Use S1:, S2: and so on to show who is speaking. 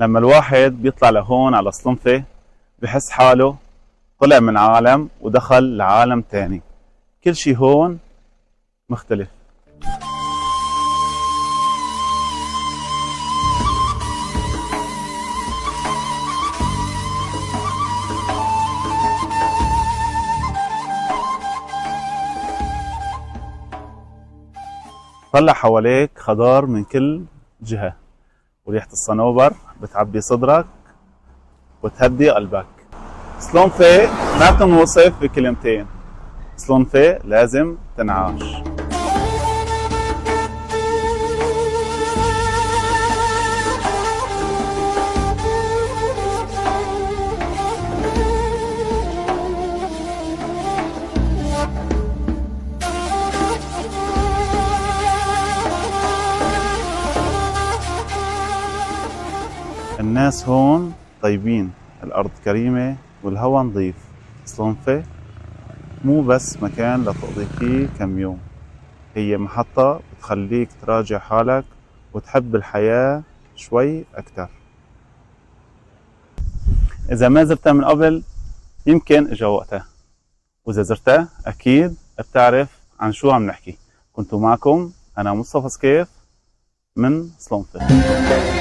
S1: لما الواحد بيطلع لهون على صلنفة بحس حاله طلع من عالم ودخل لعالم تاني. كل شي هون مختلف. طلع حواليك خضار من كل جهة، وريحة الصنوبر بتعبي صدرك وتهدي قلبك. صلنفة ما بتنوصف بكلمتين، صلنفة لازم تنعاش. الناس هون طيبين، الأرض كريمة والهوا نظيف. صلنفة مو بس مكان لتقضي فيه كم يوم، هي محطة بتخليك تراجع حالك وتحب الحياة شوي أكتر. إذا ما زرتها من قبل يمكن إجا وقتها، وإذا زرتها أكيد بتعرف عن شو عم نحكي. كنت معكم أنا مصطفى سكيف من صلنفة.